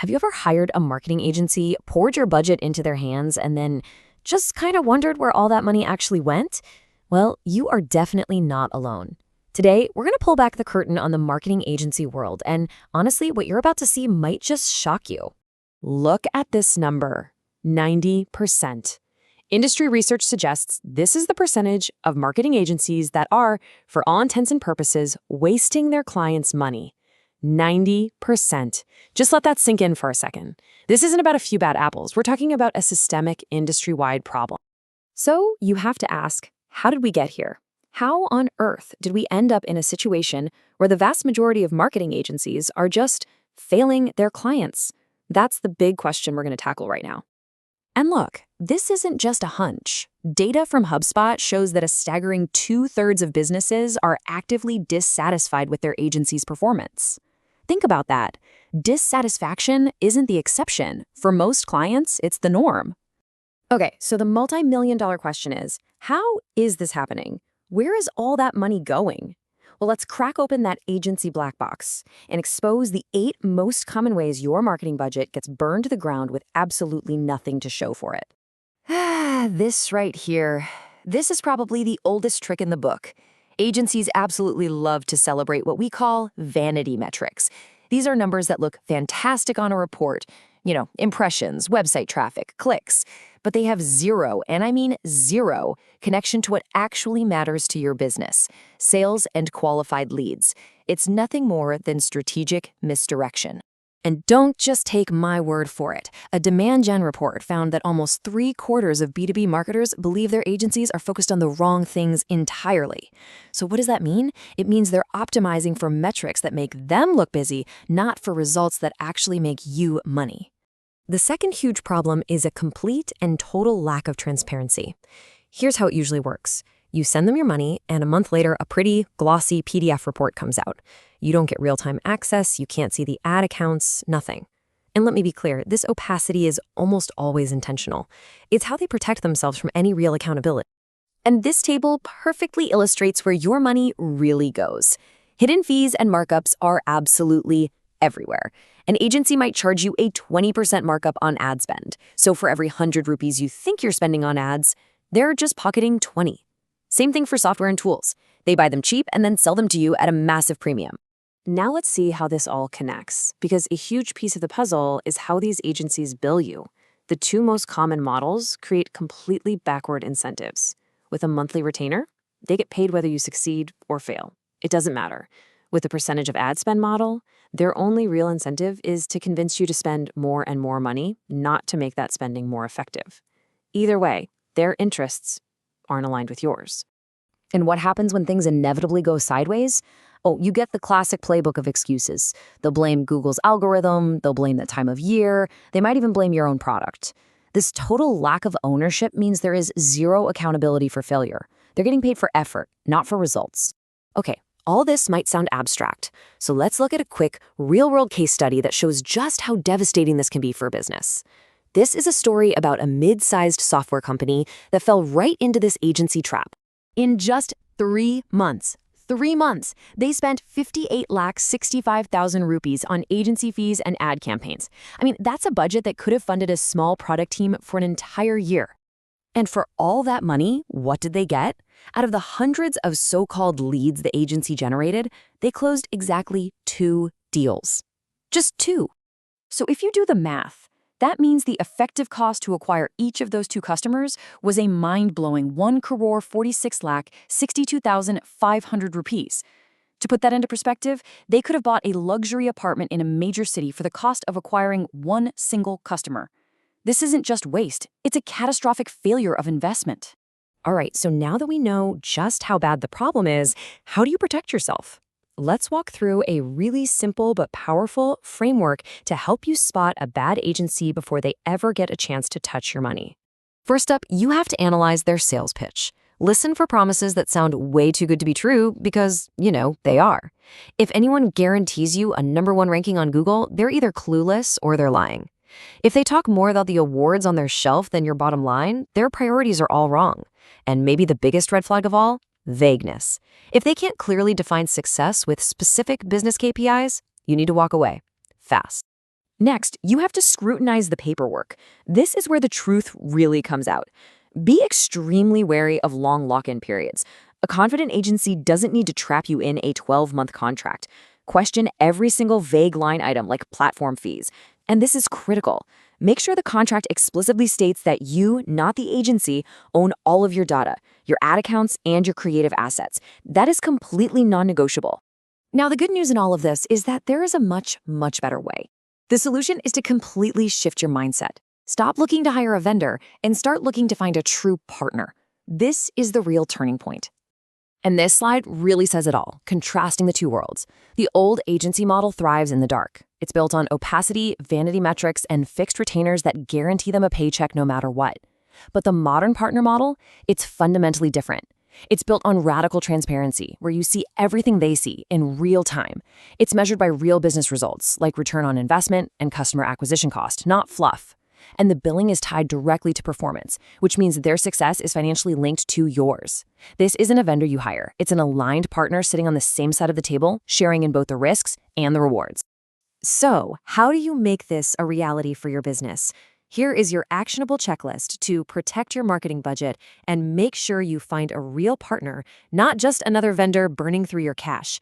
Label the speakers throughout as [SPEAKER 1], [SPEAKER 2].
[SPEAKER 1] Have you ever hired a marketing agency, poured your budget into their hands, and then just kind of wondered where all that money actually went? Well, you are definitely not alone. Today, we're going to pull back the curtain on the marketing agency world, and honestly, what you're about to see might just shock you. Look at this number, 90%. Industry research suggests this is the percentage of marketing agencies that are, for all intents and purposes, wasting their clients' money. 90%. Just let that sink in for a second. This isn't about a few bad apples. We're talking about a systemic, industry-wide problem. So you have to ask, how did we get here? How on earth did we end up in a situation where the vast majority of marketing agencies are just failing their clients? That's the big question we're going to tackle right now. And look, this isn't just a hunch. Data from HubSpot shows that a staggering 2/3 of businesses are actively dissatisfied with their agency's performance. Think about that. Dissatisfaction isn't the exception. For most clients, it's the norm. Okay, so the multi-million-dollar question is, how is this happening? Where is all that money going? Well, let's crack open that agency black box and expose the 8 most common ways your marketing budget gets burned to the ground with absolutely nothing to show for it. This right here. This is probably the oldest trick in the book. Agencies absolutely love to celebrate what we call vanity metrics. These are numbers that look fantastic on a report. Impressions, website traffic, clicks. But they have zero, and I mean zero, connection to what actually matters to your business: sales and qualified leads. It's nothing more than strategic misdirection. And don't just take my word for it. A demand gen report found that almost 3/4 of B2B marketers believe their agencies are focused on the wrong things entirely. So what does that mean? It means they're optimizing for metrics that make them look busy, not for results that actually make you money. The second huge problem is a complete and total lack of transparency. Here's how it usually works. You send them your money, and a month later, a pretty, glossy PDF report comes out. You don't get real-time access, you can't see the ad accounts, nothing. And let me be clear, this opacity is almost always intentional. It's how they protect themselves from any real accountability. And this table perfectly illustrates where your money really goes. Hidden fees and markups are absolutely everywhere. An agency might charge you a 20% markup on ad spend. So for every 100 rupees you think you're spending on ads, they're just pocketing 20. Same thing for software and tools. They buy them cheap and then sell them to you at a massive premium. Now let's see how this all connects, because a huge piece of the puzzle is how these agencies bill you. The 2 most common models create completely backward incentives. With a monthly retainer, they get paid whether you succeed or fail. It doesn't matter. With the percentage of ad spend model, their only real incentive is to convince you to spend more and more money, not to make that spending more effective. Either way, their interests aren't aligned with yours. And what happens when things inevitably go sideways? Oh, you get the classic playbook of excuses. They'll blame Google's algorithm, they'll blame the time of year, they might even blame your own product. This total lack of ownership means there is zero accountability for failure. They're getting paid for effort, not for results. Okay, all this might sound abstract, so let's look at a quick, real-world case study that shows just how devastating this can be for a business. This is a story about a mid-sized software company that fell right into this agency trap. In just 3 months, they spent 58,65,000 rupees on agency fees and ad campaigns. I mean, that's a budget that could have funded a small product team for an entire year. And for all that money, what did they get? Out of the hundreds of so-called leads the agency generated, they closed exactly 2 deals. Just 2. So if you do the math, that means the effective cost to acquire each of those 2 customers was a mind-blowing 1,46,62,500 rupees. To put that into perspective, they could have bought a luxury apartment in a major city for the cost of acquiring 1 single customer. This isn't just waste, it's a catastrophic failure of investment. All right, so now that we know just how bad the problem is, how do you protect yourself? Let's walk through a really simple but powerful framework to help you spot a bad agency before they ever get a chance to touch your money. First up, you have to analyze their sales pitch. Listen for promises that sound way too good to be true because, they are. If anyone guarantees you a #1 ranking on Google, they're either clueless or they're lying. If they talk more about the awards on their shelf than your bottom line, their priorities are all wrong. And maybe the biggest red flag of all? Vagueness. If they can't clearly define success with specific business KPIs, you need to walk away. Fast. Next, you have to scrutinize the paperwork. This is where the truth really comes out. Be extremely wary of long lock-in periods. A confident agency doesn't need to trap you in a 12-month contract. Question every single vague line item like platform fees. And this is critical. Make sure the contract explicitly states that you, not the agency, own all of your data, your ad accounts, and your creative assets. That is completely non-negotiable. Now, the good news in all of this is that there is a much, much better way. The solution is to completely shift your mindset. Stop looking to hire a vendor and start looking to find a true partner. This is the real turning point. And this slide really says it all, contrasting the two worlds. The old agency model thrives in the dark. It's built on opacity, vanity metrics, and fixed retainers that guarantee them a paycheck no matter what. But the modern partner model, it's fundamentally different. It's built on radical transparency, where you see everything they see in real time. It's measured by real business results, like return on investment and customer acquisition cost, not fluff. And the billing is tied directly to performance, which means their success is financially linked to yours. This isn't a vendor you hire. It's an aligned partner sitting on the same side of the table, sharing in both the risks and the rewards. So, how do you make this a reality for your business? Here is your actionable checklist to protect your marketing budget and make sure you find a real partner, not just another vendor burning through your cash.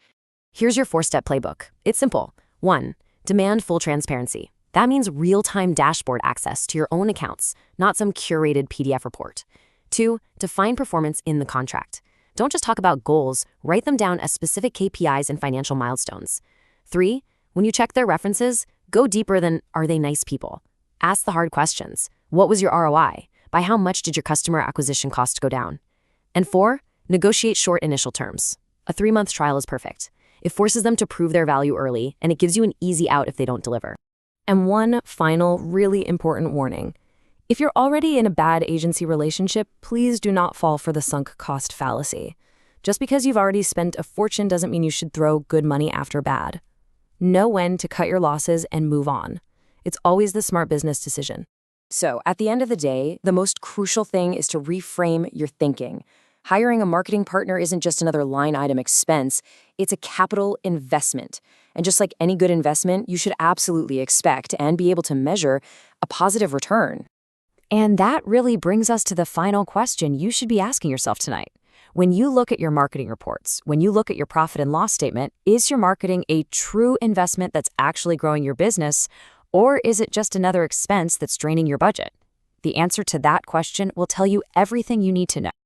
[SPEAKER 1] Here's your 4-step playbook. It's simple. 1. Demand full transparency. That means real-time dashboard access to your own accounts, not some curated PDF report. 2. Define performance in the contract. Don't just talk about goals, write them down as specific KPIs and financial milestones. 3. When you check their references, go deeper than, are they nice people? Ask the hard questions. What was your ROI? By how much did your customer acquisition cost go down? And 4, negotiate short initial terms. A 3-month trial is perfect. It forces them to prove their value early, and it gives you an easy out if they don't deliver. And one final, really important warning. If you're already in a bad agency relationship, please do not fall for the sunk cost fallacy. Just because you've already spent a fortune doesn't mean you should throw good money after bad. Know when to cut your losses and move on. It's always the smart business decision. So, at the end of the day, the most crucial thing is to reframe your thinking. Hiring a marketing partner isn't just another line item expense, it's a capital investment. And just like any good investment, you should absolutely expect and be able to measure a positive return. And that really brings us to the final question you should be asking yourself tonight. When you look at your marketing reports, when you look at your profit and loss statement, is your marketing a true investment that's actually growing your business, or is it just another expense that's draining your budget? The answer to that question will tell you everything you need to know.